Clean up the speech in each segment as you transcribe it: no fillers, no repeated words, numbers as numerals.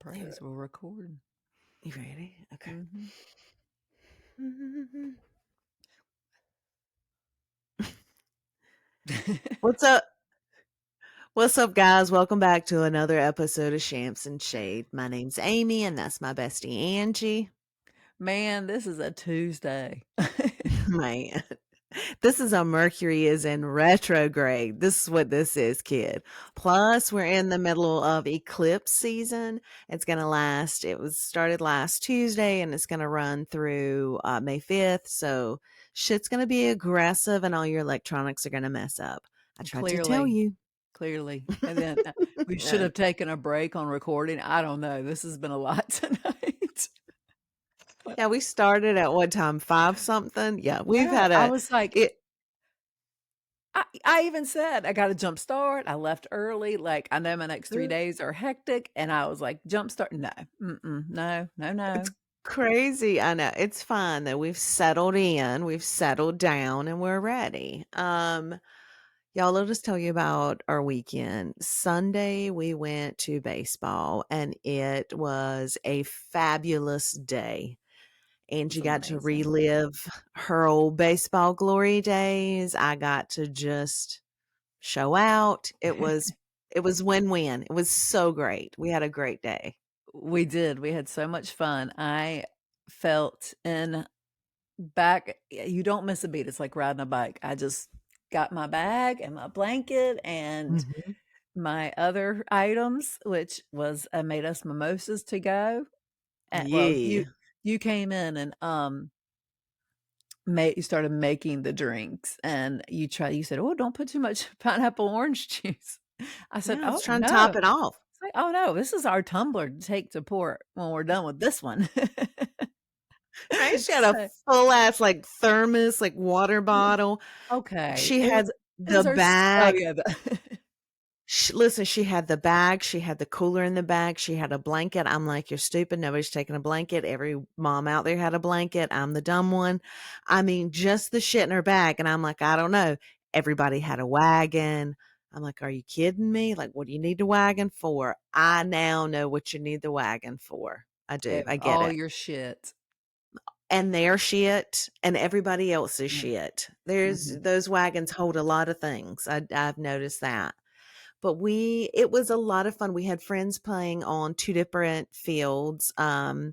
Praise, we're recording. You ready? Okay. What's up? What's up, guys? Welcome back to another episode of Shamps and Shade. My name's Amy, and that's my bestie Angie. Man, this is a Tuesday. Man, this is a Mercury is in retrograde. This is what this is, kid. Plus, we're in the middle of eclipse season. It's gonna last. It was started last Tuesday, and it's gonna run through May 5th. So shit's gonna be aggressive, and all your electronics are gonna mess up. I tried to tell Clearly, you. clearly. And then we should have taken a break on recording. I don't know. This has been a lot tonight. Yeah, we started at what time? 5 something? Yeah, we've Yeah, had I a was like, it I even said I got a jump start. I left early. Like, I know my next 3 days are hectic. And I was like, jump start. No, no. it's crazy. I know. It's fine that we've settled in, we've settled down, and we're ready. Y'all, let us tell you about our weekend. Sunday, we went to baseball, and it was a fabulous day. It's Angie got to amazing. relive her old baseball glory days. I got to just show out. It was win-win. It was so great. We had a great day. We did. We had so much fun. I felt in back you don't miss a beat. It's like riding a bike. I just got my bag and my blanket and Mhm. my other items, which was I made us mimosas to go. And well, Yeah. you came in and you started making the drinks and you said, "Oh, don't put too much pineapple orange juice." I said, Yeah, I was "Oh, trying to top no." it off. It's like, "Oh, no, this is our tumbler to take to pour when we're done with this one." Right? She had a So, full ass, like, thermos, like, water bottle. okay. She had It was the our oh, bag. yeah, Listen, she had the bag, she had the cooler in the bag, she had a blanket. I'm like, "You're stupid, nobody's taking a blanket. Every mom out there had a blanket. I'm the dumb one." I mean, just the shit in her bag, and I'm like, "I don't know." Everybody had a wagon. I'm like, "Are you kidding me? Like, what do you need the wagon for?" I now know what you need the wagon for. I do, I get all it. your shit. And their shit and everybody else's Yeah. shit. There's Mhm. those wagons hold a lot of things. I've noticed that. But it was a lot of fun. We had friends playing on 2 different fields, 2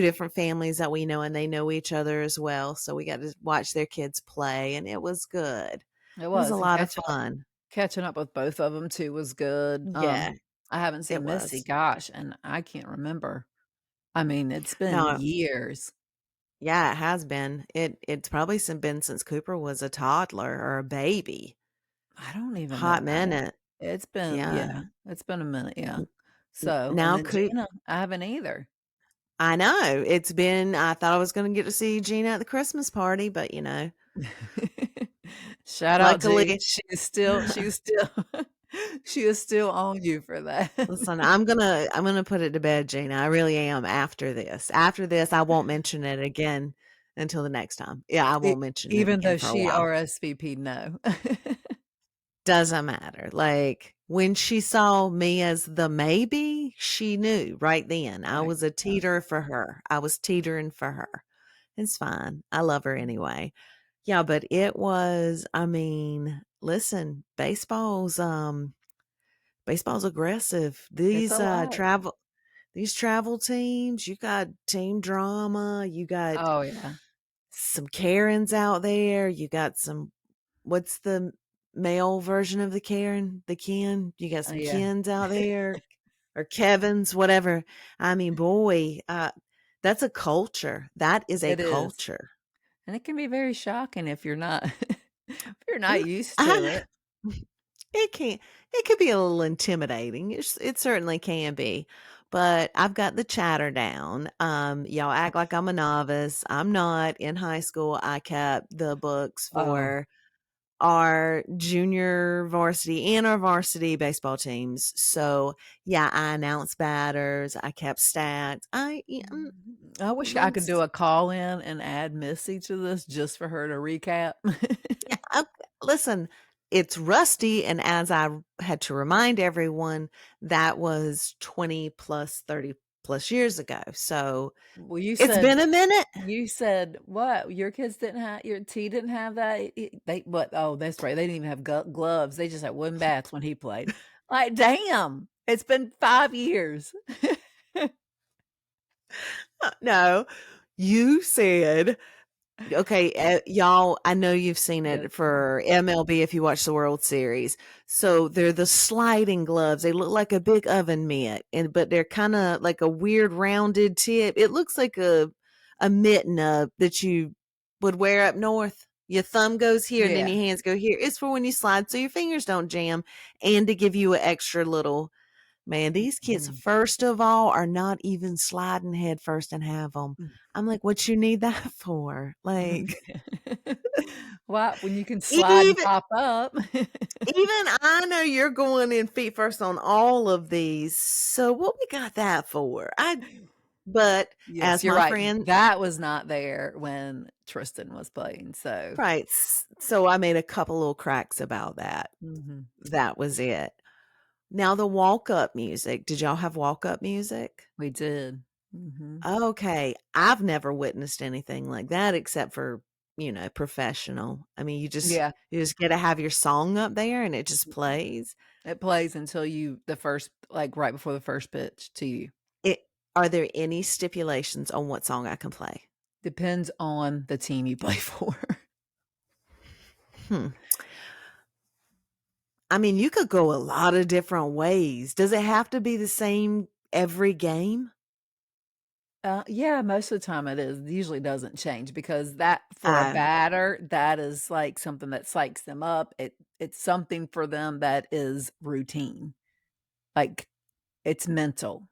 different families that we know, and they know each other as well, so we got to watch their kids play, and it was good. It It was a was, and lot of fun. catching up with both of them too was good. Yeah, I haven't it seen Missy, was. gosh, and I can't remember. I mean, it's been No, years. yeah, it has been. It's probably been since Cooper was a toddler or a baby. I don't even know. Hot minute. It's been Yeah. yeah, it's been a minute, yeah. N So, and now then Coop Gina, I haven't either. I know. I thought I was gonna get to see Gina at the Christmas party, but, Shout out Gina. luckily She is still she is still on you for that. listen, I'm gonna put it to bed, Gina. I really am after this. After this, I won't mention it again until the next time. Yeah, I E won't mention it even again though for a she while. RSVP'd no. Doesn't matter. Like, when she saw me as the maybe, she knew right then. I Right. was a teeter for her. I was teetering for her. It's fine. I love her anyway. Yeah, but I mean, listen, baseball's aggressive. It's a lot. These travel teams, you got team drama, you got Oh, yeah. some Karens out there, you got what's the male version of the Karen? The Ken? You got some Yeah. Kens out there or Kevins, whatever. I mean, boy, that's a culture. That is a It is. culture. And it can be very shocking if you're not if you're Mm, not used to I it. It can it could be a little intimidating. It certainly can be. But I've got the chatter down. Y'all act like I'm a novice. I'm not. In high school, I kept the books Oh, for our junior varsity and our varsity baseball teams. So, yeah, I announced batters. I kept stats. I wish I could do a call in and add Missy to this just for her to recap. Yeah, listen. it's rusty, and as I had to remind everyone, that was 20 plus 30 plus years ago. So Well, it's been a minute. you said what? Your kids didn't have your T didn't have that? They what? Oh, that's right. They didn't even have gloves. They just had wooden bats when he played. Like, damn, it's been 5 years. No, you said, okay, y'all, I know you've seen it That's funny. for MLB if you watch the World Series. So they're the sliding gloves. They look like a big oven mitt, but they're kind of like a weird rounded tip. It looks like a mitten that you would wear up north. Your thumb goes here and then Yeah. your hands go here. It's for when you slide so your fingers don't jam and to give you an extra little. Man, these kids, Mhm. first of all, are not even sliding head first and have them. I'm like, what you need that for? Like, What? When you can slide and even pop up. even I know you're going in feet first on all of these. So what we got that for? But Yes, as you're my right. friend, That was not there when Tristan was playing, so right? So I made a couple little cracks about that. mhm. That was it. Now the walk up music. Did y'all have walk up music? We did. Mhm. Okay, I've never witnessed anything like that except for, professional. I mean, Yeah. you just get to have your song up there and it just Mhm. plays. It plays until you the first like, right before the first pitch to you. It Are there any stipulations on what song I can play? Depends on the team you play for. Hmm. I mean, you could go a lot of different ways. Does it have to be the same every game? Yeah, most of the time it is. It usually doesn't change because that for a Uh, batter, that is like something that psychs them up. It's something for them that is routine. Like it's mental.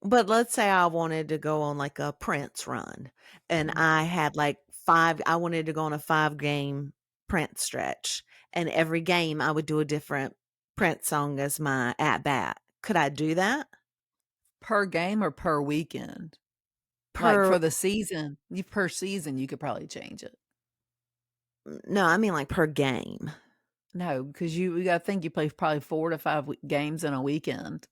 but let's say I wanted to go on like a Prince run and Mhm. I had like I wanted to go on a 5 game Prince stretch. And every game I would do a different Prince song as my at bat. Could I do that? Per game or per weekend? Like Per, for the season, you per season, you could probably change it. no, I mean like per game. No, because you gotta think you play probably 4 to 5 games in a weekend.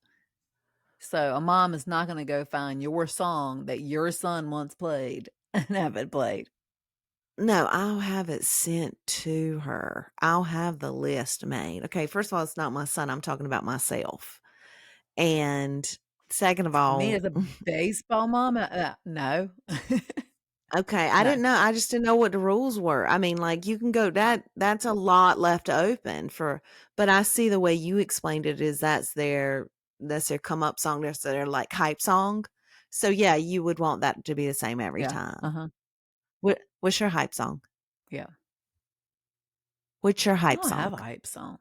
So a mom is not gonna go find your song that your son once played and have it played. No, I'll have it sent to her. I'll have the list made. Okay, first of all, it's not my son. I'm talking about myself. And second of Me all, as a baseball mom, no. okay, I No. didn't know. I just didn't know what the rules were. I mean, like you can go that's a lot left open for, but I see the way you explained it is that's their come up song, that's their like hype song. So yeah, you would want that to be the same every Yeah, time. uh-huh, What's your hype song? yeah. What's your I hype don't have song? a hype song.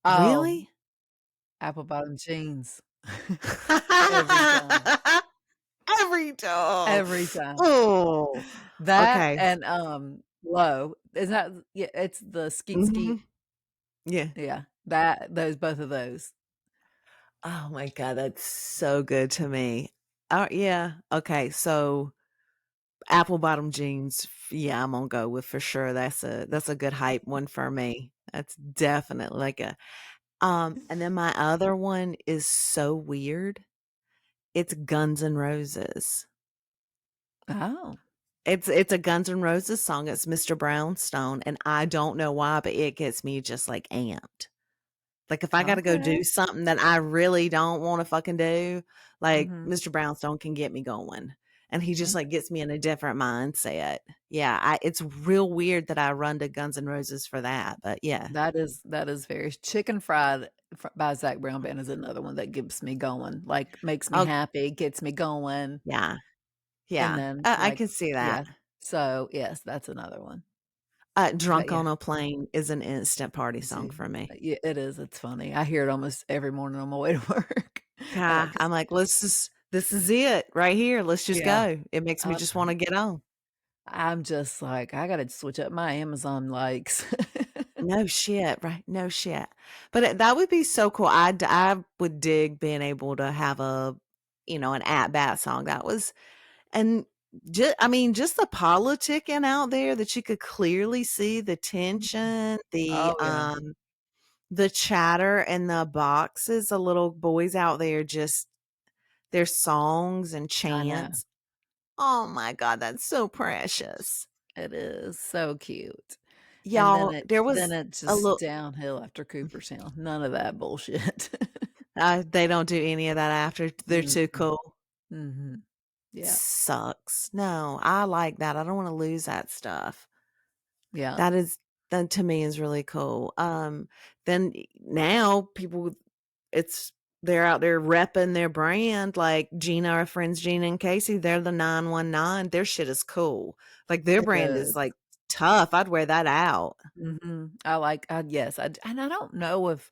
Oh, Really? apple bottom jeans. Every time, Every time. every time. Oh, That okay. and, Low. Is that yeah, it's the Skeet Skeet. Mhm. Yeah. Yeah, that those both of those. Oh my god, that's so good to me. Yeah. Okay, so apple bottom jeans, yeah, I'm gonna go with for sure. That's a good hype one for me. That's definitely like a and then my other one is so weird. It's Guns N' Roses. Oh, It's a Guns N' Roses song. It's Mr. Brownstone, and I don't know why, but it gets me just like amped. Like if I gotta go okay. do something that I really don't wanna fucking do, like Mhm, Mr. Brownstone can get me going. And he just like okay. gets me in a different mindset. Yeah, it's real weird that I run to Guns N' Roses for that, but yeah. That is very Chicken Fried by Zach Brown Band is another one that gets me going, like, makes me Oh, happy, gets me going, yeah, and yeah. then, I like can see that. yeah. So, yes, that's another one. But Drunk yeah, on a Plane is an instant party song see, for me. yeah, it is, it's funny. I hear it almost every morning on my way to work. I'm like, God, 'cause I'm like, this is it right here. Let's just yeah, go. It makes me just wanna get on. I'm just like, I gotta switch up my Amazon likes. No shit, right? No shit. But that would be so cool. I would dig being able to have an at bat song. And I mean, just the politicking out there that you could clearly see the tension, Oh, yeah. the chatter and the boxes, the little boys out there just their songs and I know. chants. Oh my god, that's so precious. It is so cute. And Y'all, there then was it's a just look downhill after Cooperstown. None of that bullshit. they don't do any of that after, they're too Mm-mm. cool. Mhm. Yeah. Sucks. No, I like that. I don't wanna lose that stuff. Yeah. That is that to me is really cool. Then now people it's they're out there repping their brand like Gina, our friends Gina and Casey, they're the 919. Their shit is cool. Like their It brand is is. like tough. I'd wear that out. Mhm. I like yes, and I don't know if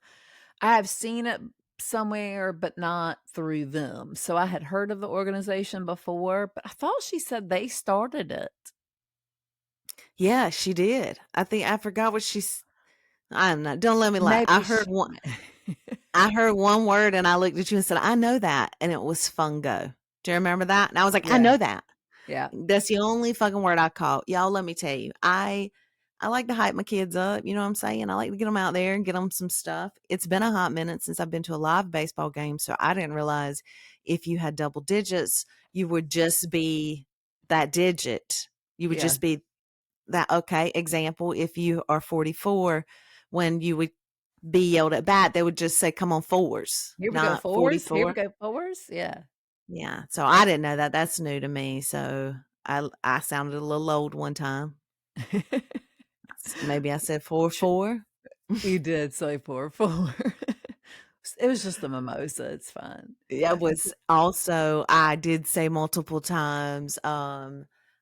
I have seen it somewhere, but not through them. So I had heard of the organization before, but I thought she said they started it. Yeah, she did. I think I forgot what she's I'm not don't let me lie. Maybe she I heard one word and I looked at you and said, I know that. And it was fungo. Do you remember that? And I was like, I Yeah, know that. yeah, That's the only fucking word I caught. Y'all, let me tell you, I like to hype my kids up. You know what I'm saying? I like to get them out there and get them some stuff. It's been a hot minute since I've been to a live baseball game, so I didn't realize if you had double digits, you would just be that digit. You would yeah. just be that. Okay, example, if you are 44, when you would be yelled at bat, they would just say, "Come on, fours," Here we go, not fours. Here we 44. go, fours. Yeah. Yeah, so I didn't know that. That's new to me. So I sounded a little old one time. Maybe I said four Ch four. You did say 4-4. It was just a mimosa, it's fine. Yeah, Yeah. was also I did say multiple times.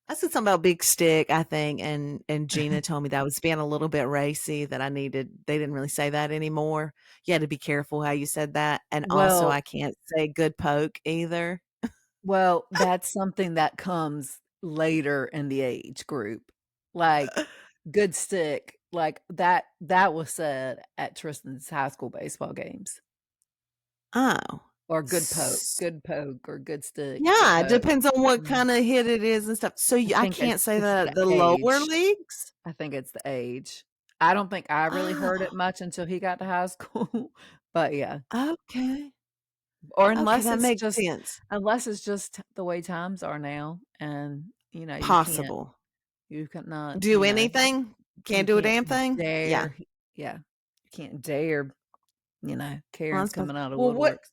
I said something about big stick, I think, and Gina told me that I was being a little bit racy. That I needed. They didn't really say that anymore. You had to be careful how you said that, and also Well I can't say good poke either. that's something that comes later in the age group. Like, good stick, like, that was said at Tristan's high school baseball games, Oh, or S- good poke, or good stick, good yeah, it poke. depends on what Mm. kind of hit it is and stuff. So I can't say It's that the at the lower age. leagues. I think it's the age. I don't think I really heard it Oh, much until he got to high school, but yeah. okay. Or Okay, that makes sense. unless it's just the way times are now, and, Possible. you cannot, Do anything? you Can't do a can't damn thing? Yeah. dare yeah, you can't dare, Well, Karen's that's coming out of well, what woodworks.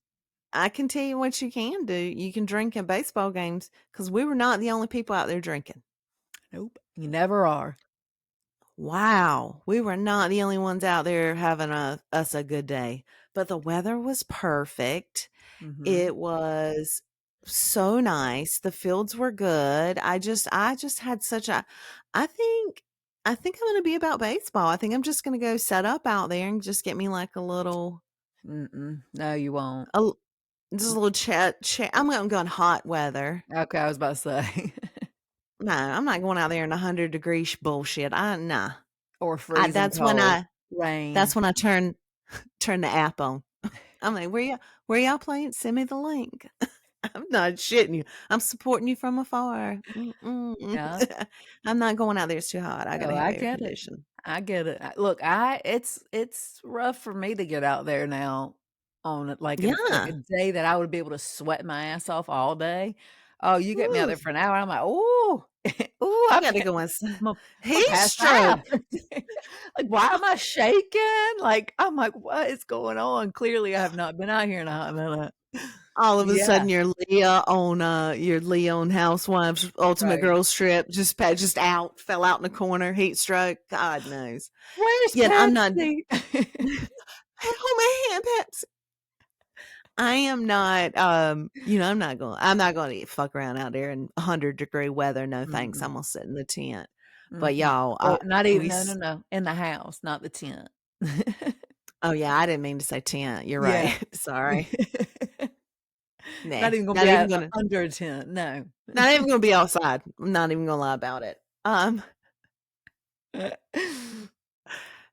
I can tell you what you can do. You can drink at baseball games because we were not the only people out there drinking. Nope, you never are. Wow. We were not the only ones out there having us a good day. But the weather was perfect. Mhm. It was so nice. The fields were good. I just had such a I think I'm gonna be about baseball. I think I'm just gonna go set up out there and just get me like Mm-mm. No, you won't. a just a little chat. I'm gonna go in hot weather. Okay, I was about to say. No, I'm not going out there in 100-degree bullshit. Nah. Or I freezing cold, rain. that's when I turn the app on. I'm like, where y'all playing? Send me the link. I'm not shitting you. I'm supporting you from afar. Yeah. I'm not going out there. It's too hot. I gotta Oh, have I air get it. conditioning. I get it. Look, it's rough for me to get out there now on it like a Yeah. day that I would be able to sweat my ass off all day. Oh, you get me out Ooh, there for an hour, I'm like, "Ooh, ooh, you gotta go in I'm heat pass stroke. out." Like, why am I shaking? Like, I'm like, "What is going on?" Clearly, I have not been out here in a hot minute. All of a Yeah, sudden, your Leah on Housewives Ultimate right. Girls Trip just out, fell out in the corner, heat stroke. God knows. "Where's Yet I'm not. Pepsi?" Oh my hand, Pepsi. I am not, I'm not gonna fuck around out there in 100-degree weather, no thanks, I'm Mm-mm. gonna sit in the tent. But Mhm. y'all, Or not even we no, no, s no, in the house, not the tent. oh, yeah, I didn't mean to say tent, you're right, Yeah. sorry. Nah, Not even gonna not be even out gonna under a tent, no. not even gonna be outside, I'm not even gonna lie about it.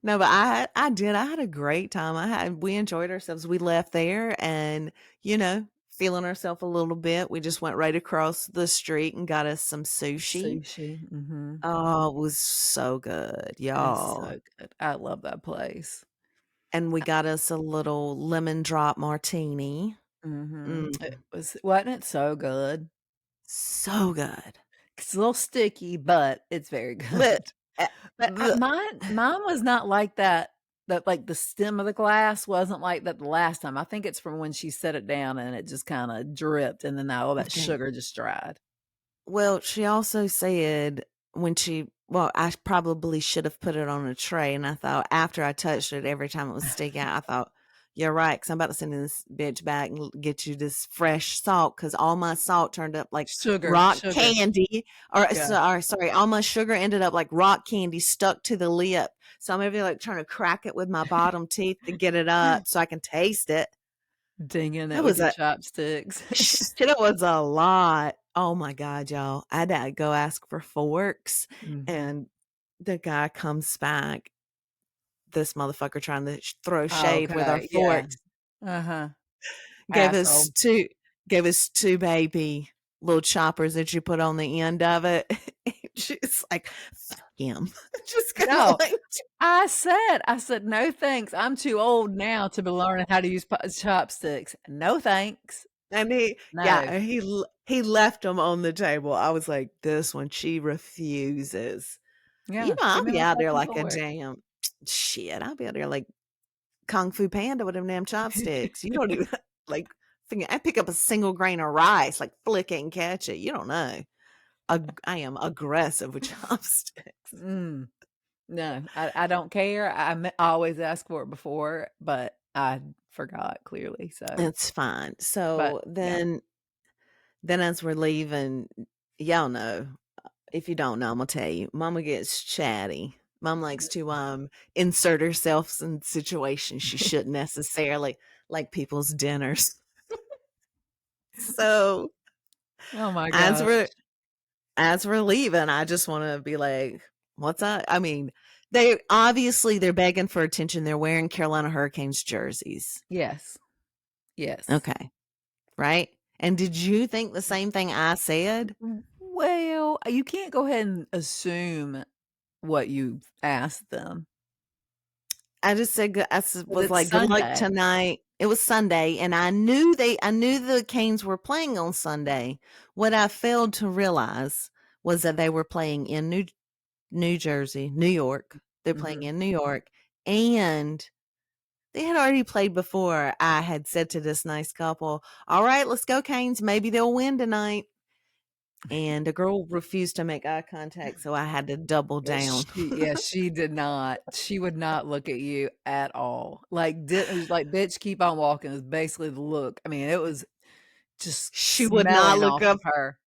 No, but I had a great time, we enjoyed ourselves, we left there and, you know, feeling ourselves a little bit, we just went right across the street and got us some sushi. Sushi, mhm. Oh, it was so good, It's y'all. so good. I love that place. And we got us a little lemon drop martini. Mhm. Mm, It wasn't it so good? so good. It's a little sticky, but it's very good. Lit eh, But, the mine was not like that like, the stem of the glass wasn't like that the last time. I think it's from when she set it down and it just kinda dripped, and then all that okay. sugar just dried. Well, she also said when she well, I probably should have put it on a tray, and I thought after I touched it, every time it was sticking out, I thought, "You're right, right, 'cause I'm about to send this bitch back and get you this fresh salt, cause all my salt turned up like Sugar, rock sugar. candy, or Yeah. sorry, all my sugar ended up like rock candy stuck to the lip, so I'm over like trying to crack it with my bottom teeth to get it up so I can taste it." Dinging It it with was your a chopsticks. Shit, it was a lot. Oh my god, y'all. I had to go ask for forks, Mhm. and the guy comes back, this motherfucker trying to throw shade with our Okay, yeah. forks, Uh-huh. gave us Asshole. 2 gave us 2 baby little choppers that you put on the end of it. She's like, "Fuck him." Just kinda No, like I said, "No, thanks. I'm too old now to be learning how to use chopsticks. No, thanks. and No." he left them on the table. I was like, "This one, she refuses." You Yeah, know, give I'll me be my out there fucking like a fork. damn shit, I'll be out there like Kung Fu Panda with them damn chopsticks. You don't even like I pick up a single grain of rice, like flick it and catch it. You don't know. I am aggressive with chopsticks. Mm, no, I don't care. I always ask for it before, but I forgot clearly, so It's fine. but So yeah. then as we're leaving, y'all know, if you don't know, I'm gonna tell you, mama gets chatty. Mom likes to insert herself in situations she shouldn't necessarily, like people's dinners. So Oh my as gosh. we're leaving, I just want to be like, "What's up?" I mean, they're begging for attention. They're wearing Carolina Hurricanes jerseys. Yes. Yes. Okay, right? And did you think the same thing I said? Well, you can't go ahead and assume what you've asked them, I just said, but was it's like, "Good luck Sunday. tonight." It was Sunday, and I knew the Canes were playing on Sunday. What I failed to realize was that they were playing in New Jersey, New York. They're playing Mhm. in New York, and they had already played before. I had said to this nice couple, "All right, let's go, Canes. Maybe they'll win tonight." And the girl refused to make eye contact, so I had to double down. She did not. She would not look at you at all. It was like, "Bitch, keep on walking," is basically the look. I mean, it was just She would not smelling look off up of her.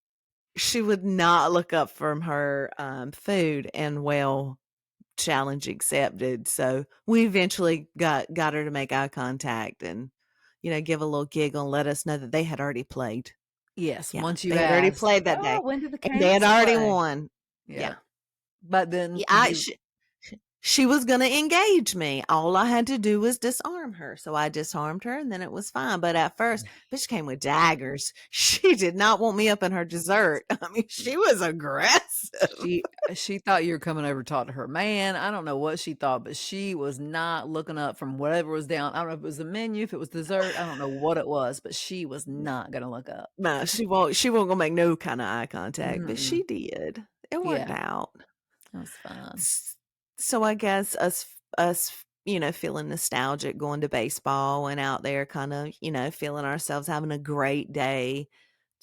she would not look up from her, food, and, well, challenge accepted. So, we eventually got her to make eye contact and, give a little giggle and let us know that they had already played. Yes, Yeah, once you they had already asked, played that "Oh, day, when did the and they had Canes already play?" won. Yeah, Yeah. but then Yeah, you she was gonna engage me. All I had to do was disarm her. So I disarmed her and then it was fine. But at first, bitch came with daggers. She did not want me up in her dessert. I mean, she was aggressive. she thought you were coming over to talk to her man. I don't know what she thought, but she was not looking up from whatever was down. I don't know if it was the menu, if it was dessert. I don't know what it was, but she was not gonna look up. No, she won't gonna make no kind of eye contact, but Mm-mm. she did. It worked Yeah, out. that was fun. So I guess us feeling nostalgic going to baseball and out there kind of feeling ourselves having a great day,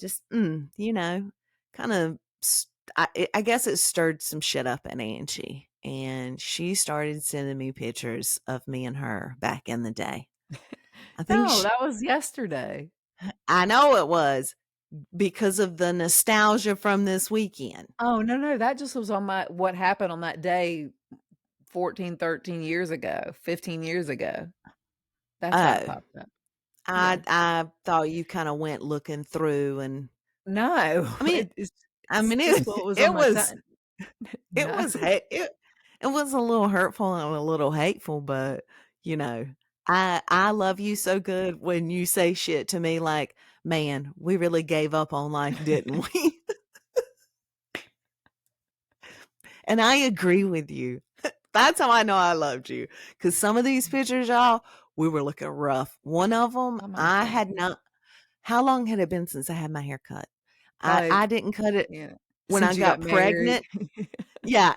just kind of I guess it stirred some shit up in Angie, and she started sending me pictures of me and her back in the day. I think No, that was yesterday. I know it was because of the nostalgia from this weekend. Oh, no, no, that just was on my what happened on that day 14, 13 years ago, 15 years ago. That's why it Oh, popped up. I Yeah. I thought you kind of went looking through, and No, I mean, it's just what was on it my was time. it No. was it was a little hurtful and a little hateful, but you know, I love you so good when you say shit to me like, "Man, we really gave up on life, didn't we?" And I agree with you. That's how I know I loved you. Because some of these pictures, y'all, we were looking rough. One of them, Oh my I god. had not how long had it been since I had my hair cut? I Like, didn't cut it yeah, when I since you got got married. pregnant. Yeah,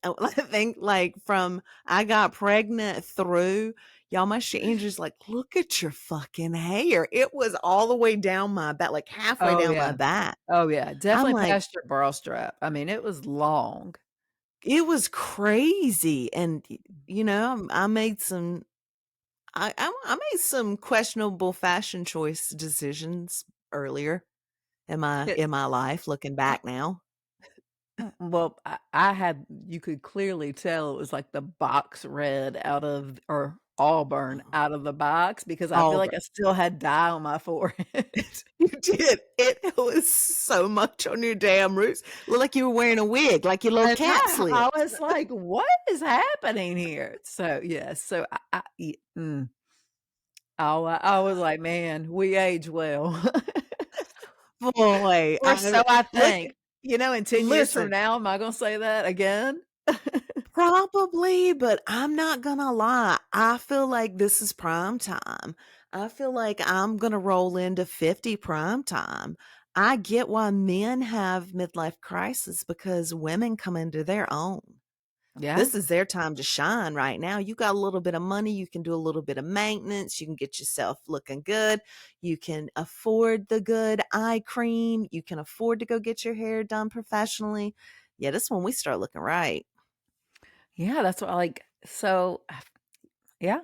I think, like, from I got pregnant through y'all, my Andrew's like, "Look at your fucking hair." It was all the way down my back, like, halfway Oh, down my yeah. back. Oh, yeah, I'm definitely like, past your bra strap. I mean, it was long. it was crazy, and, I made some I made some questionable fashion choice decisions earlier It in my life looking uh, back now. well, I had you could clearly tell it was like the box red out of or auburn out of the box because I feel All like I still had dye on my forehead. You did. It was so much on your damn roots. Looked like you were wearing a wig, like your little And cat I slipped. was like, "What is happening here?" So, yes, so I was like, "Man, we age well." Boy, Or so I look, think. You know, in 10 years from listen, now, am I gonna say that again? probably, but I'm not gonna lie. I feel like this is prime time. I feel like I'm gonna roll into 50 prime time. I get why men have midlife crisis because women come into their own. Yeah. This is their time to shine right now. You got a little bit of money, you can do a little bit of maintenance, you can get yourself looking good, you can afford the good eye cream, you can afford to go get your hair done professionally. Yeah, this when we start looking right. Yeah, that's what I like so, yeah,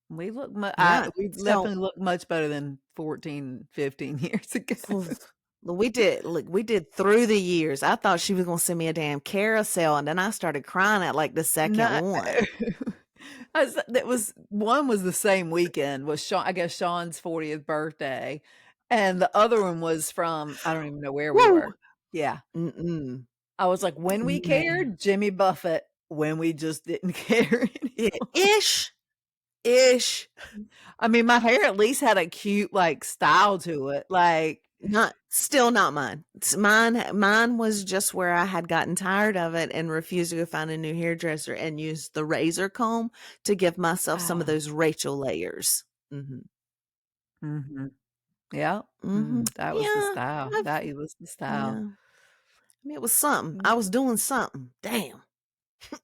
we look Yeah. we So definitely look much better than 14, 15 years ago. we did through the years. I thought she was gonna send me a damn carousel, and then I started crying at like the second No. one. That was one was the same weekend, was Sean I guess Sean's 40th birthday, and the other one was from I don't even know where we Woo! were. Yeah. Mm-mm. I was like, "When we Man. cared, Jimmy Buffett, when we just didn't care anymore." Ish. Ish. I mean, my hair at least had a cute, like, style to it, like Not still not mine. Mine was just where I had gotten tired of it and refused to go find a new hairdresser and use the razor comb to give myself some of oh, those Rachel layers. Mhm. mhm. Yeah. Mhm. That was the Yeah. style. I've That it was the style. yeah. I mean, it was something. I Mm. was doing something. Damn.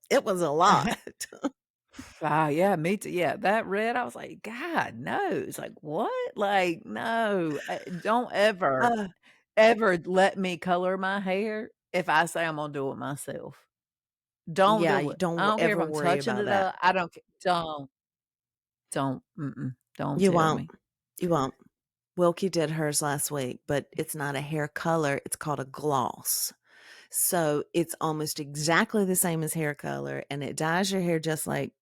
It was a lot. Ah, yeah, me too. Yeah, that red, I was like, "God knows." Like, "What?" Like, "No, don't ever, Uh, ever let me color my hair if I say I'm gonna do it myself. Don't yeah, do you it. I don't care if ever I'm worry touching about it that. up. I don't ca don't You tell won't. me." You won't. Wilkie did hers last week, but it's not a hair color, it's called a gloss. So, it's almost exactly the same as hair color, and it dyes your hair just like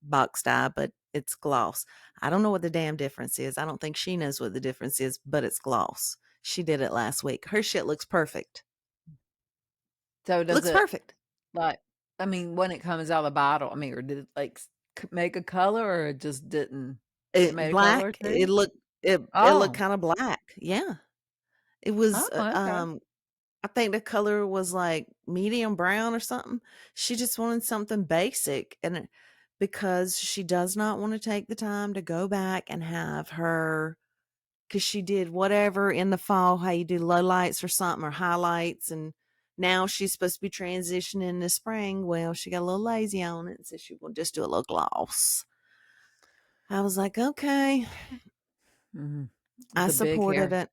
box dye, but it's gloss. I don't know what the damn difference is. I don't think she knows what the difference is, but it's gloss. She did it last week. Her shit looks perfect. So does Looks it perfect. like I mean, when it comes out of the bottle, I mean, or did it, like, make a color or it just didn't? It It made a color black, too? it looked Oh. kinda black. Yeah. It was, Oh, okay. I think the color was like medium brown or something. She just wanted something basic because she does not want to take the time to go back and have her because she did whatever in the fall, how you do lowlights or something or highlights, and now she's supposed to be transitioning to spring. Well, she got a little lazy on it, so she will just do a little gloss. I was like, okay, Mhm. I The big supported hair it.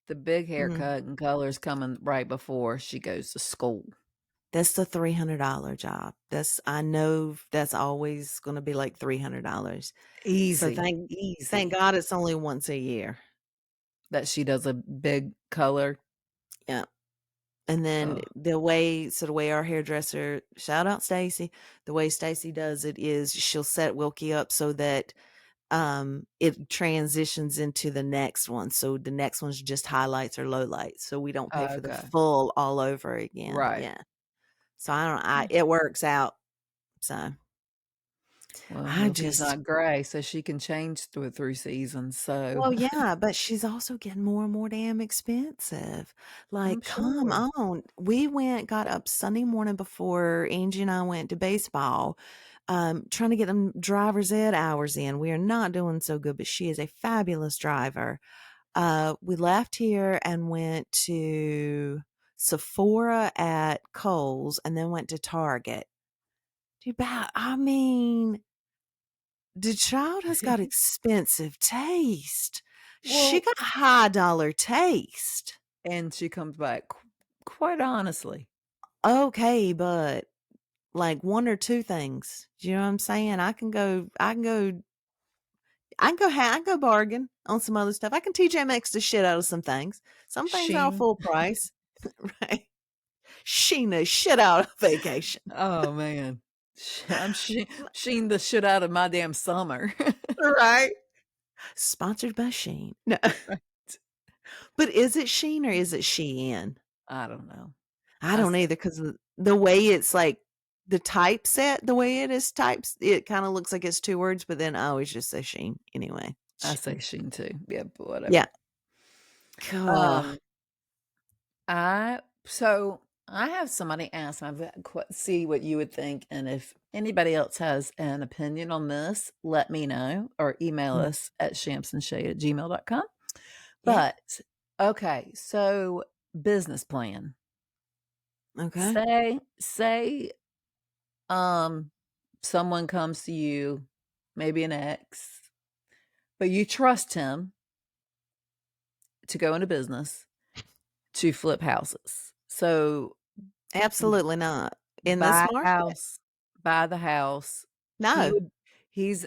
the big Mhm. haircut and colors coming right before she goes to school. That's the $300 job. I know that's always gonna be like $300. So Easy, thank easy God it's only once a year. that she does a big color. Yeah. And then Oh, the way our hairdresser, shout out Stacy, the way Stacy does it is she'll set Wilkie up so that it transitions into the next one. So the next one's just highlights or lowlights. So we don't pay for the okay. full all over again. Right. Yeah. So I don't I it works out. So Well, I if he's just not gray, so she can change through seasons, so Well, yeah, but she's also getting more and more damn expensive. I'm Like, come sure. on. We got up Sunday morning before Angie and I went to baseball, trying to get them driver's ed hours in. We are not doing so good, but she is a fabulous driver. We left here and went to Sephora at Kohl's and then went to Target. I mean, the child has got expensive taste. She Well, got high dollar taste. and she comes back quite honestly. Okay, but like one or two things. You know what I'm saying? I can go bargain on some other stuff. I can TJ Maxx the shit out of some things. Some things are Sheen. full price. Right. Sheena shit out of vacation. Oh, man. I'm sheen the shit out of my damn summer. Right. Sponsored by Sheen. No. Right. But is it Sheen or is it Shein? I don't know. I I don't say either because the way it's like the typeset, the way it is types, it kind of looks like it's two words, but then I always just say Sheen anyway. I say Sheen. sheen too. Yeah, but whatever. Yeah. Gah. Um, I have somebody ask, see what you would think, and if anybody else has an opinion on this, let me know or email Mm, us at shampsandshay@gmail.com. yeah. But okay, so business plan. Okay. Say um someone comes to you, maybe an ex, but you trust him to go into business to flip houses. So Absolutely not. In this buy a market? house, buy the house. He No. would he's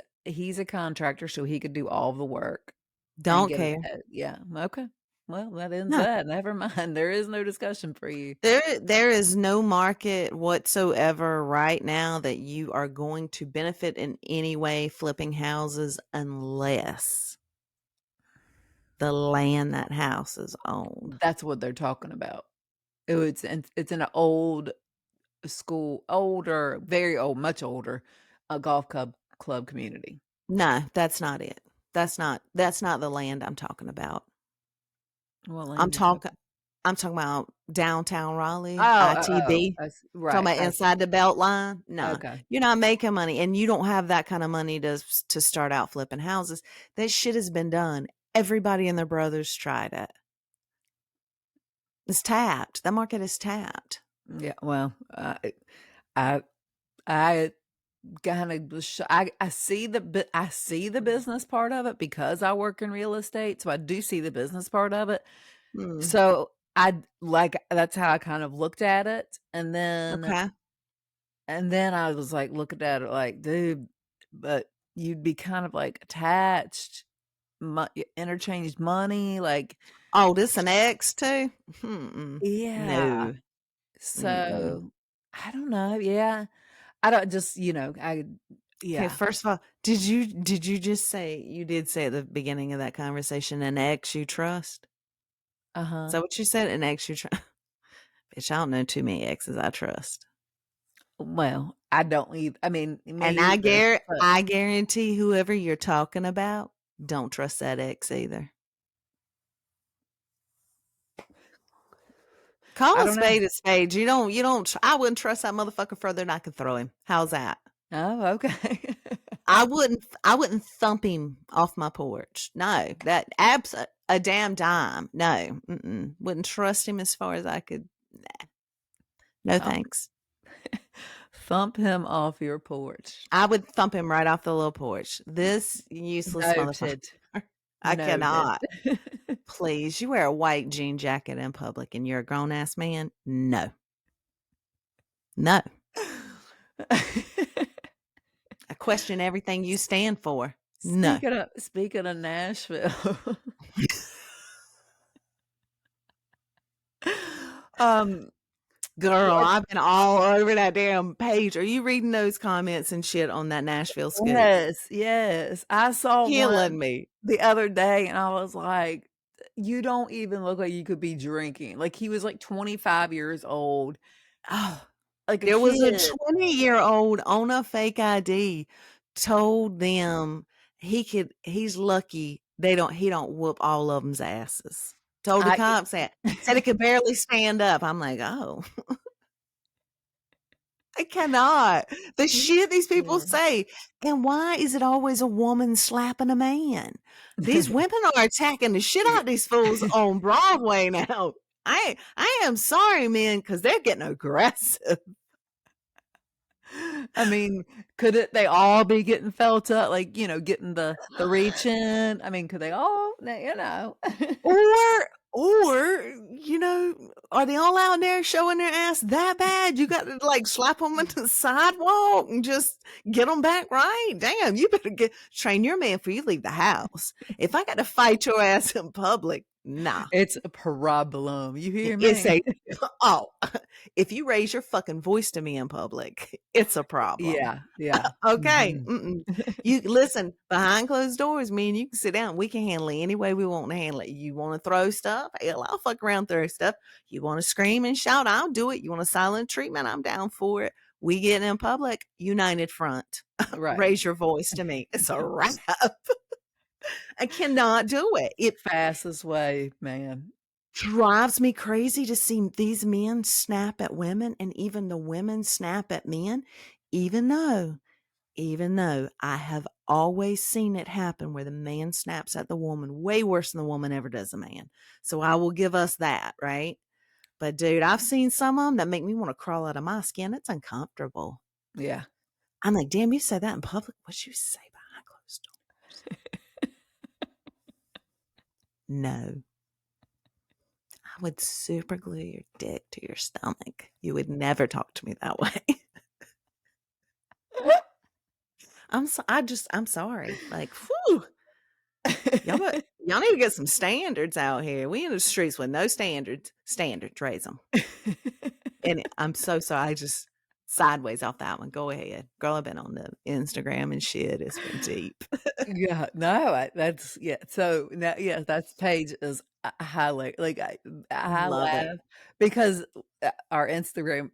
a contractor, so he could do all the work and Don't get it care. yeah, okay. Well, that ends No. that. Never mind. There is no discussion for you. There is no market whatsoever right now that you are going to benefit in any way flipping houses unless the land that house is owned. That's what they're talking about. It's in an old school, older, very old, much older, golf club community. No, that's not it. That's not the land I'm talking about. What I'm land you talking talking? I'm talking about downtown Raleigh, Oh, ITB. Talking right. about inside the belt line. No, Okay. you're not making money, and you don't have that kind of money to start out flipping houses. That shit has been done. Everybody and their brothers tried it. It's tapped. That market is tapped. Yeah. Well, I I kind of I see I see the business part of it because I work in real estate, so I do see the business part of it. Hmm. So I like that's how I kind of looked at it, Okay. and then I was like looking at it like, dude, but you'd be kind of like attached, interchanged money, like Oh, this an X too? Mm-mm. yeah. No. Mm-mm. So I don't know. Yeah, I don't just Okay, yeah. first of all, did you just say you did say at the beginning of that conversation an ex you trust? Uh Is huh. that what you said? An ex you trust? Bitch, I don't know too many exes I trust. Well, I don't either. I mean, And me either. But I guarantee whoever you're talking about don't trust that ex either. Call I a don't know. spade a spade. You don't I wouldn't trust that motherfucker further than I could throw him. How's that? Oh, okay. I wouldn't thump him off my porch. No, that a damn dime. No, wouldn't trust him as far as I could. No Thump, thanks. thump him off your porch. I would thump him right off the little porch. This useless motherfucker. Noted. I Noted. cannot. Please, you wear a white jean jacket in public and you're a grown ass man? No. No. I question everything you stand for. No. Speaking of Nashville, um, Girl, yes, I've been all over that damn page. Are you reading those comments and shit on that Nashville scoop? yes, I saw Killing one me. the other day, and I was like, "You don't even look like you could be drinking." Like he was like 25 years old, Oh, like a there was a kid. 20-year-old on a fake ID told them he's lucky he don't whoop all of them's asses. Told the I cops that. Said he could barely stand up. I'm like, "Oh, I cannot." The shit these people Yeah. say. And why is it always a woman slapping a man? These women are attacking the shit out of these fools on Broadway now. I am sorry, men, because they're getting aggressive. I mean, could they all be getting felt up, like, getting the reach in? I mean, could they all, Or are they all out there showing their ass that bad? You got to like slap them into the sidewalk and just get them back right. Damn, you better train your man before you leave the house. If I got to fight your ass in public, nah. It's a problem. You hear It's me? a oh, if you raise your fucking voice to me in public, it's a problem. Yeah, yeah. Okay. Mhm. You listen, behind closed doors, me and you can sit down. We can handle it any way we want to handle it. You want to throw stuff? Hell, I'll fuck around, throw stuff. You want to scream and shout? I'll do it. You want a silent treatment? I'm down for it. We get in public, united front. Right. Raise your voice to me. It's a wrap. I cannot do it. It Fastest way, man. drives me crazy to see these men snap at women and even the women snap at men, even though I have always seen it happen where the man snaps at the woman way worse than the woman ever does a man. So I will give us that, right? But dude, I've seen some of them that make me want to crawl out of my skin. It's uncomfortable. Yeah. I'm like, damn, you said that in public? What'd you say behind closed doors? No. I would super glue your dick to your stomach. You would never talk to me that way. I'm sorry. Like, whew. Y'all need to get some standards out here. We in the streets with no standards. Standards, raise them. And I'm so sorry. I just sideways off that one. Go ahead, girl. I've been on the Instagram and shit. It's been deep. Yeah, no, that's yeah. So now, yeah, that's page is a highlight. Like I Love it. laugh because our Instagram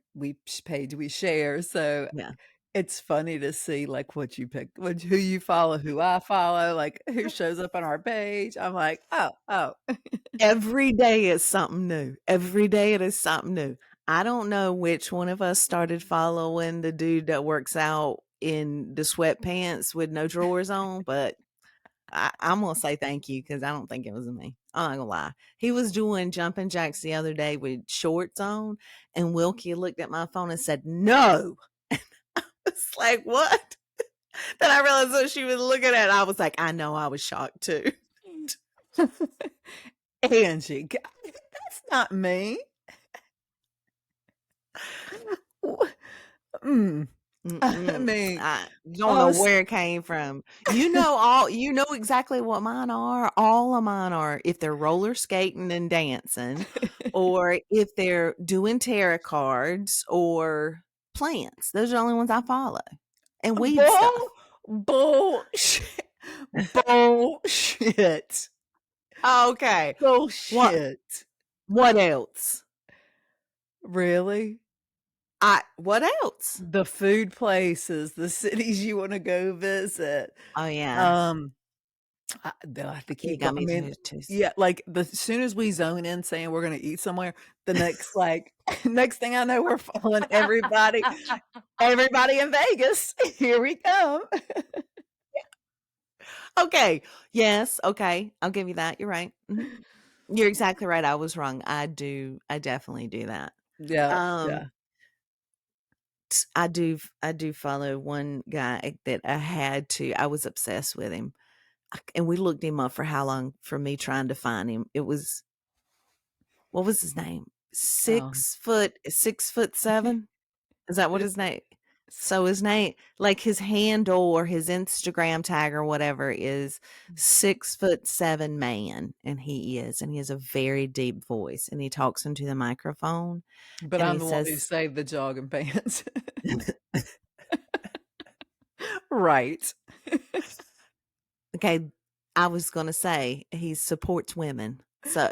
page we share, so Yeah. it's funny to see like what you pick, who you follow, who I follow, like who shows up on our page. I'm like, oh, oh, Every day is something new. Every day it is something new. I don't know which one of us started following the dude that works out in the sweatpants with no drawers on, but I'm gonna say thank you because I don't think it was me. I'm not gonna lie. He was doing jumping jacks the other day with shorts on, and Wilkie looked at my phone and said, "No." It's like, what? Then I realized what she was looking at. I was like, I know, I was shocked too. Angie, that's not me. Mm. I mean, I don't know us. where it came from. You know exactly what mine are. All of mine are if they're roller skating and dancing, or if they're doing tarot cards or plants. Those are the only ones I follow. And weed stuff. Bullshit. Bullshit. Okay. What Bullshit. what else? Really? What else? The food places, the cities you wanna go visit. Oh yeah. Um, they'll have to You keep got going. I me mean, too. yeah, like, the soon as we zone in saying we're gonna eat somewhere, the next, like next thing I know, we're following everybody in Vegas. Here we come. Okay. Yes. Okay. I'll give you that. You're right. You're exactly right. I was wrong. I definitely do that. Yeah, Um, yeah. I do follow one guy that I had to. I was obsessed with him, and we looked him up for how long for me trying to find him. It was what was his name? Um 6'7". Is that what his name? So his name, like his handle or his Instagram tag or whatever is 6'7" man, and he has a very deep voice, and he talks into the microphone, But and I'm he the one who says, saved the jogging pants. Right. okay, I was gonna say he supports women, so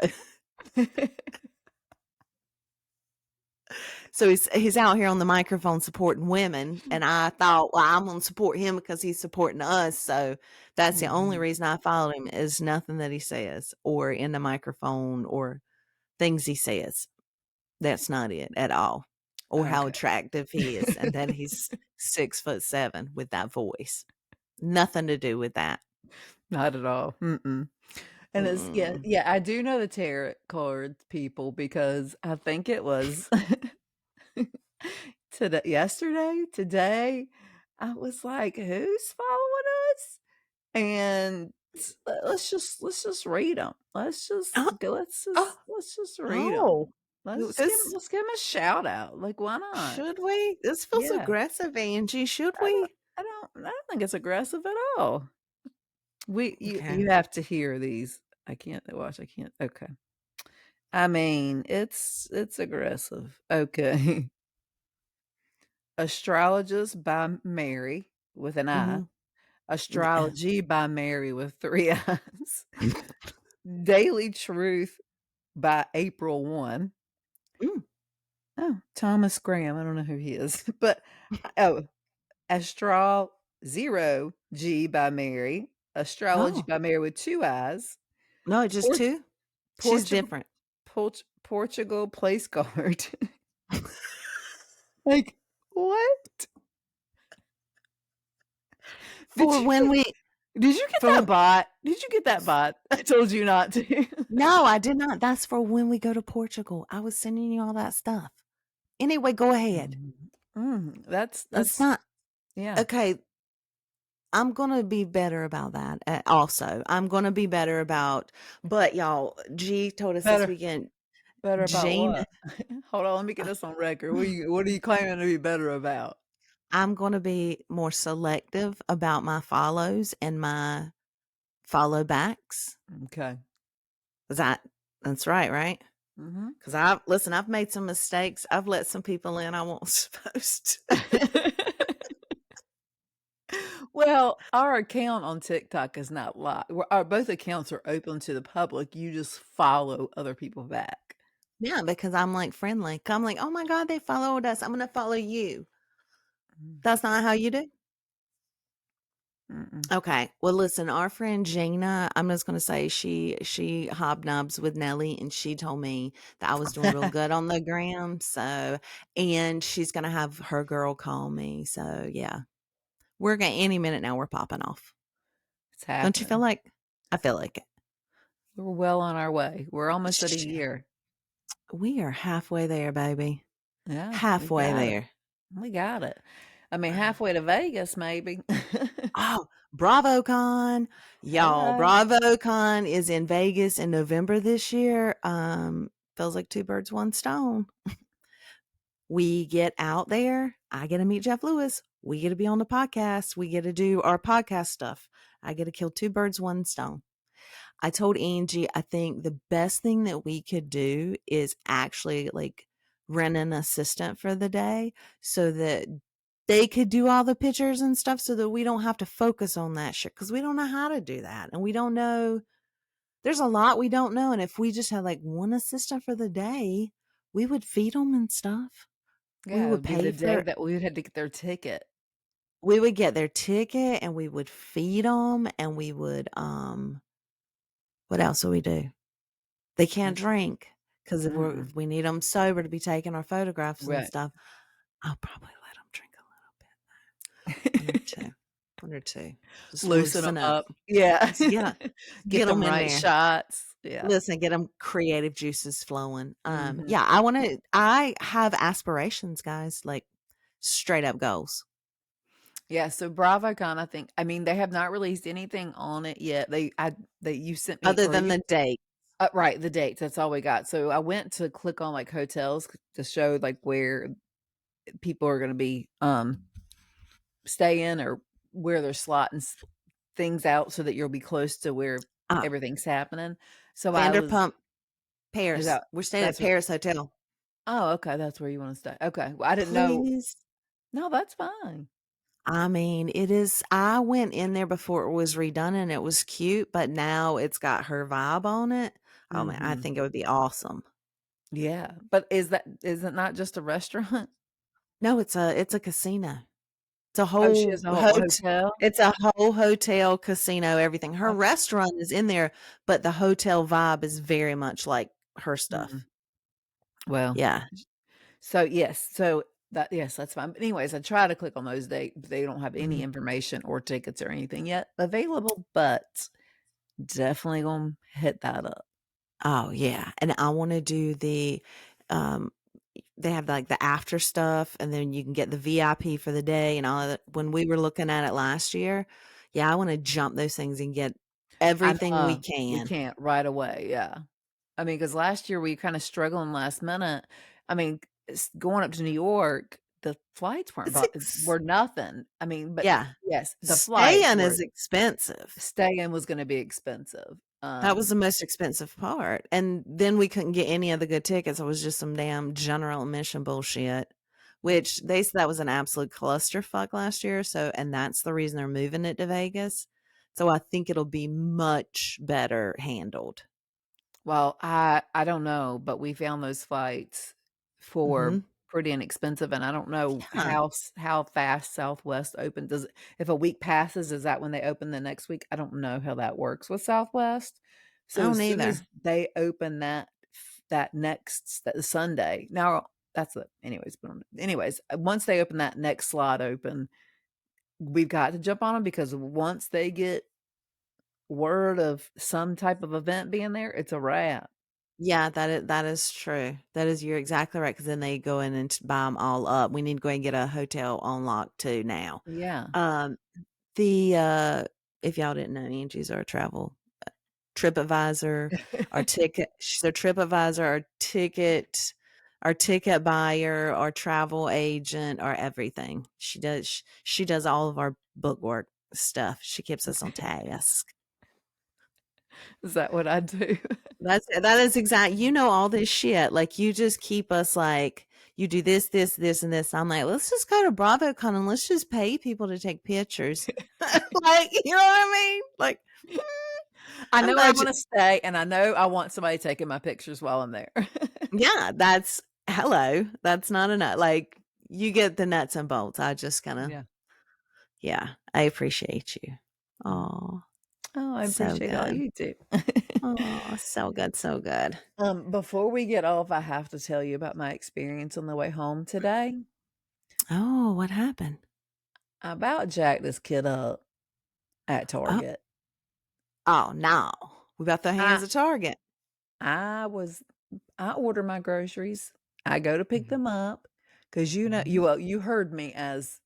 So he's out here on the microphone supporting women, and I thought, well, I'm gonna support him because he's supporting us. So that's the only Mhm. reason I followed him is nothing that he says or in the microphone or things he says. That's not it at all. Or how Okay. attractive he is and that he's 6'7" with that voice. Nothing to do with that. Not at all. Mm-mm. And it's yeah, Mm. yeah, I do know the tarot card people because I think it was today, I was like, "Who's following us?" And let's just read them. Let's Uh, just go oh, let's just read them. oh. This Let's give 'em a shout out. Like, why not? should we? This feels Yeah. aggressive, Angie. Should I don't we? I don't think it's aggressive at all. Okay. You have to hear these. I can't watch, I can't okay. I mean, it's aggressive. Okay. Astrologist by Mary with an I. Mhm. Astrology by Mary with 3 I's. Daily Truth by April 1. Mm. Oh, Thomas Graham, I don't know who he is, but oh, Astral 0 G by Mary. Astrology Oh, by Mary with 2 I's. no, just Port 2? She's Portugal different. Portugal place card. Like, what? Did For you when get we did you get for that when bot? Did you get that bot? I told you not to. No, I did not. That's for when we go to Portugal. I was sending you all that stuff. Anyway, go ahead. Mhm. It's That's not yeah. okay, I'm gonna be better about that, also. I'm gonna be better about but y'all, G told us this Better weekend, better about Jane what? Hold on, let me get this on record. What are you claiming to be better about? I'm gonna be more selective about my follows and my follow backs. Okay. Is that's right, right? Mhm. 'Cause I've made some mistakes. I've let some people in I wasn't supposed to. Well, our account on TikTok is not live. Our both accounts are open to the public. You just follow other people back. Yeah, because I'm, like, friendly. I'm like, "Oh my god, they followed us. I'm gonna follow you." Mm, That's not how you do? mm-mm. Okay. Well, listen, our friend Gina, I'm just gonna say she hobnobs with Nelly, and she told me that I was doing real good on the gram, so and she's gonna have her girl call me, so, yeah. We're gonna any minute now, we're popping off. It's Don't you feel happening. like I feel like it. We're well on our way. We're almost at a Sh year. We are halfway there, baby. Yeah, we Halfway got it. there. We got it. I mean, halfway to Vegas, maybe. Oh, BravoCon. Y'all, Hello. BravoCon is in Vegas in November this year. Feels like two birds, one stone. We get out there. I get to meet Jeff Lewis. We get to be on the podcast. We get to do our podcast stuff. I get to kill two birds, one stone. I told Angie, I think the best thing that we could do is actually like rent an assistant for the day so that they could do all the pictures and stuff so that we don't have to focus on that shit because we don't know how to do that. And we don't know, there's a lot we don't know. And if we just had like one assistant for the day, we would feed them and stuff. We Yeah, it would would be pay the day for, that we had to get their ticket. we would get their ticket and we would feed them and we would, what else would we do? They can't drink because Mm-mm. if we need them sober to be taking our photographs and Right. stuff, I'll probably let them drink a little bit. 1 or 2. 1 or 2. Just Loosen loosen them up. up. Yeah. Just Get get them them in right there. shots. Yeah. Listen, get them creative juices flowing. Mhm. Yeah, I have aspirations, guys, like straight up goals. Yeah, so BravoCon, I mean, they have not released anything on it yet. They you sent me Other or than you the date. right, the dates, that's all we got. So I went to click on, like, hotels to show, like, where people are gonna be, staying or where they're slotting things out so that you'll be close to where Uh, everything's happening. So I was Vanderpump, is Paris. that We're staying at that's what Paris Hotel. oh, okay, that's where you wanna stay. Okay, well, I didn't know Please. no, that's fine. I mean, it is I went in there before it was redone and it was cute, but now it's got her vibe on it. Oh man, I Mhm. think it would be awesome. Yeah, but is it not just a restaurant? No, it's a casino. It's a Oh, she has whole a whole hotel? it's a whole hotel, casino, everything. Her Okay. restaurant is in there, but the hotel vibe is very much like her Mhm. stuff. Well, Yeah. so yes, so yes, that's fine. But anyways, I try to click on those dates, but they don't have any Mhm. information or tickets or anything yet available, but definitely gonna hit that up. Oh, yeah, and I wanna do um they have, like, the after stuff, and then you can get the VIP for the day and all of that. When we were looking at it last year, yeah, I wanna jump those things and get I everything we know, we can. can't right away, yeah. I mean, because last year we kinda struggling last minute. I mean, going up to New York, the flights weren't It's bu ex were nothing. I mean, but Yeah. yes, the flights Staying were is expensive. staying was gonna be expensive. That was the most expensive part, and then we couldn't get any of the good tickets. It was just some damn general admission bullshit, which they said that was an absolute clusterfuck last year, so and that's the reason they're moving it to Vegas. So I think it'll be much better handled. Well, I don't know, but we found those flights for Mhm. pretty inexpensive, and I don't know Yeah. how fast Southwest open does it if a week passes, is that when they open the next week? I don't know how that works with Southwest. I So don't as soon either. as they open that Sunday now that's the anyways, once they open that next slot open, we've got to jump on them because once they get word of some type of event being there, it's a wrap. Yeah, that is true. That is you're exactly right. Because then they go in and buy them all up. We need to go and get a hotel on lock too now. Yeah. Um, the, if y'all didn't know, Angie's our travel TripAdvisor, she's our TripAdvisor, our ticket buyer, our travel agent, our everything. She does all of our bookwork stuff. She keeps us on task. Is that what I do? That is exact you know all this shit. Like you just keep us like you do this, this, this, and this. I'm like, let's just go to BravoCon and let's just pay people to take pictures. Like, you know what I mean? Like, I I'm know I glad you wanna stay, and I know I want somebody taking my pictures while I'm there. yeah, that's hello. That's not enough. Like you get the nuts and bolts. I just kinda Yeah. yeah, I appreciate you. Mm. Oh, Oh, I so appreciate all good. you do. Oh, so good, so good. Before we get off, I have to tell you about my experience on the way home today. Oh, what happened? I about jacked this kid up at Oh, Target. oh no. We about the I hands of Target. I was I order my groceries. I go to pick Mhm, them up because mhm. you heard me as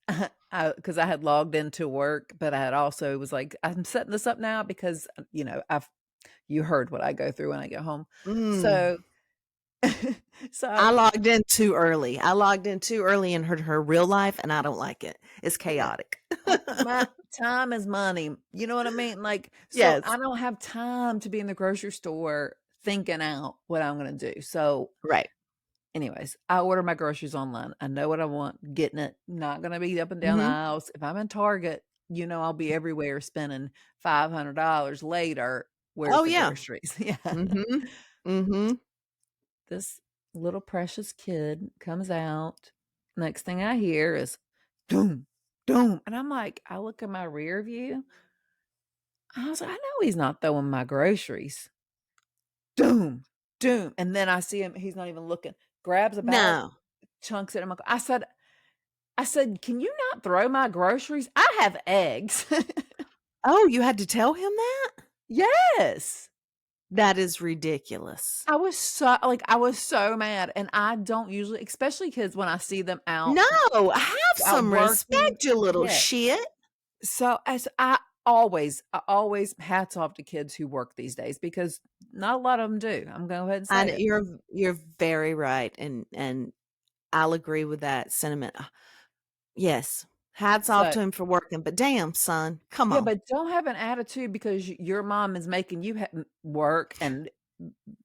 because I had logged into work, but I had also was like, I'm setting this up now because I've you heard what I go through when I get home. Mm. So I so logged in too early. I logged in too early and heard her real life, and I don't like it. It's yeah, chaotic. my time is money. You know what I mean? Like, so I Yes. don't have time to be in the grocery store thinking out what I'm gonna do. So Right. anyways, I order my groceries online. I know what I want, getting it. Not gonna be up and down the Mhm. aisles. If I'm in Target, I'll be everywhere spending $500 later. Where's Oh, the yeah. groceries? Yeah. Mhm. Mhm. This little precious kid comes out. Next thing I hear is doom, doom. And I'm like, I look in my rear view. I was like, I know he's not throwing my groceries. Doom, doom. And then I see him, he's not even looking, grabs a bag, No. chunks it in my I said, "Can you not throw my groceries? I have eggs." Oh, you had to tell him that? Yes. That is ridiculous. I was so mad, and I don't usually especially kids when I see them No, have out some working. respect, you little Yeah. shit. So, as I always hats off to kids who work these days because not a lot of them do. I'm gonna go ahead and say And it. you're very right, and I'll agree with that sentiment. Yes. Hats off So to him for working, but damn, son, come yeah, on. but don't have an attitude because your mom is making you work and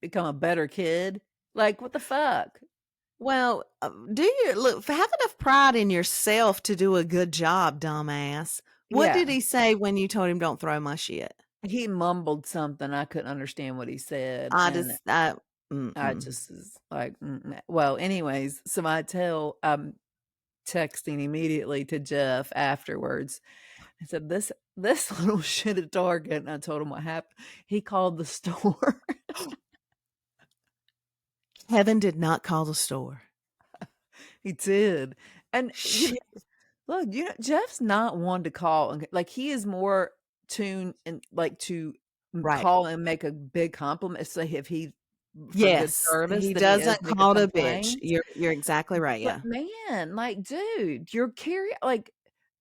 become a better kid. Like, what the fuck? Well, do you look have enough pride in yourself to do a good job, dumbass. What Yeah. did he say when you told him don't throw my shit? He mumbled something, I couldn't understand what he said, I and just, I, I Mm-mm. just is like, well, anyways, so I'm texting immediately to Jeff afterwards. I said, this little shit at Target, and I told him what happened. He called the store. Kevin did not call the store. He did. And Shit. look, Jeff's not one to call and like he is more tuned and like to Right. call and make a big compliment, say if he for good Yes, service he than he is doesn't make a call it a bitch. complaint. You're exactly right, But yeah. man, like, dude, you're like,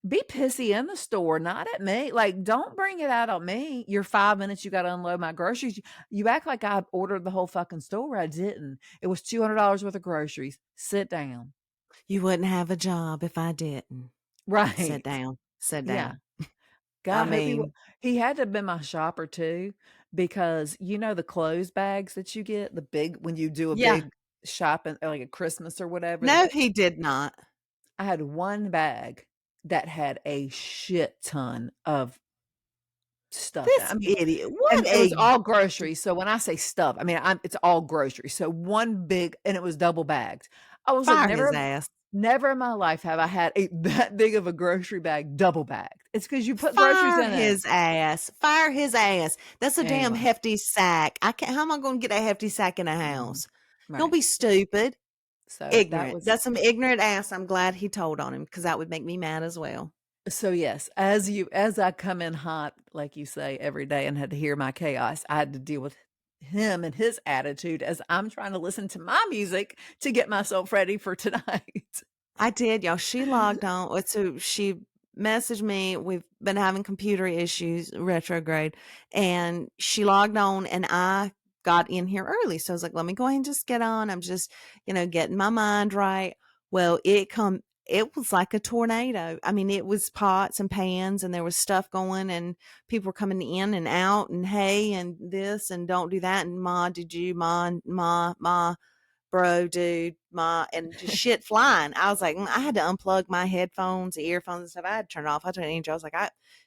be pissy in the store, not at me. Like, don't bring it out on me. You're 5 minutes, you gotta unload my groceries. You act like I ordered the whole fucking store. I didn't. It was $200 worth of groceries. Sit down. You wouldn't have a job if I didn't. Sit Right. down. Sit Yeah. down. God, I I hope mean, he had to have been my shopper too, because the clothes bags that you get, the big when you do a yeah. big shopping like a Christmas or whatever, No, he did not. I had one bag that had a shit ton of stuff in it. This I mean, idiot. and What it was a all groceries. So when I say stuff, I mean it's all groceries. So one big, and it was double bagged. I was like, fire his ass. never in my life have I had that big of a grocery bag double bagged. It's because you put groceries Fire in it. his ass. Fire his ass. That's a damn Anyway, hefty sack. I can't how am I gonna get a hefty sack in a mhm, house? Don't right. be stupid. So that Ignorant. was That's some ignorant ass. I'm glad he told on him because that would make me mad as well. so yes, as I come in hot, like you say, every day and had to hear my chaos, I had to deal with him and his attitude as I'm trying to listen to my music to get myself ready for tonight. I did, y'all. She logged on. So she messaged me. We've been having computer issues, retrograde, and she logged on, and I got in here early. So I was like, let me go ahead and just get on. I'm just, getting my mind right. Well, it was like a tornado. I mean, it was pots and pans, and there was stuff going, and people were coming in and out, and hey, and this, and don't do that, and ma, did you, ma, bro, dude, and just shit flying. I was like, I had to unplug my headphones, the earphones and stuff. I had to turn it off. I told Angel, I was like,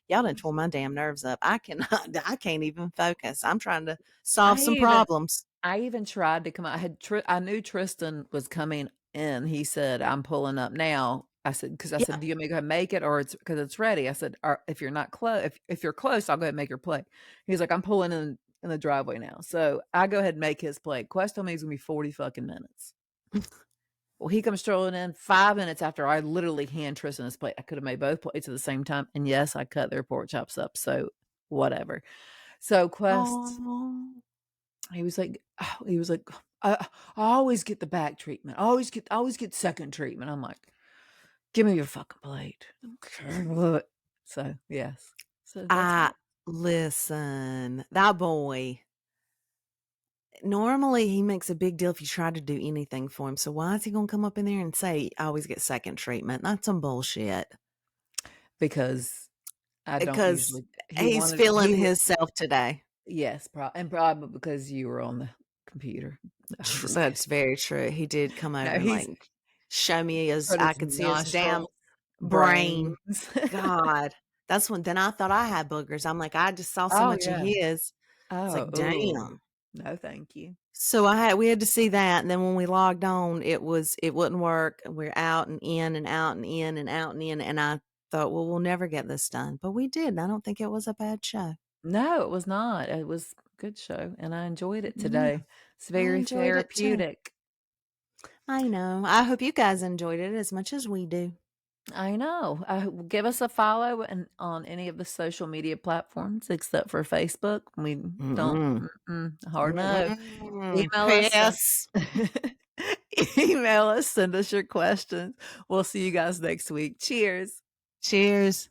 y'all done tore my damn nerves up. I cannot, I can't even focus. I'm trying to solve I some even problems. I even tried to come out. I knew Tristan was coming in. He said, "I'm pulling up now." Because I Yeah. said, "Do you want me to go ahead and make it, or it's because it's ready?" I said, "If you're not close, if you're close, I'll go ahead and make your play." He's like, "I'm pulling in the driveway now," so I go ahead and make his play. Quest told me it's gonna be 40 fucking minutes. Well, he comes strolling in 5 minutes after I literally hand Tristan his plate. I could have made both plates at the same time, and yes, I cut their pork chops up. So whatever. So Quest Oh, he was like, I always get the back treatment. I always get second treatment. I'm like, give me your fucking plate. So yes. So that's I listen, that boy. Normally, he makes a big deal if you try to do anything for him. So why is he gonna come up in there and say, "I always get second treatment"? That's some bullshit. because I don't Because usually he's feeling he would himself today. yes, and probably because you were on the computer. No, I'm just kidding. That's very true. He did come over No, and he's like show me his put I his could see his damn nostrils, brain. brains. God. That's when then I thought I had boogers. I'm like, I just saw so Oh much of yeah. his. It's Oh, like, ooh. damn. No, thank you. So we had to see that. And then when we logged on, it wouldn't work. We're out and in and out and in and out and in. And I thought, well, we'll never get this done. But we did. I don't think it was a bad show. No, it was not. It was a good show, and I enjoyed it Yeah, today. It's I very enjoyed it too. therapeutic. I know. I hope you guys enjoyed it as much as we do. I know. Give us a follow on any of the social media platforms except for Facebook. We don't. Mm-mm. Hard no. Mm-mm. Email us. Yes. Email us. Send us your questions. We'll see you guys next week. Cheers. Cheers.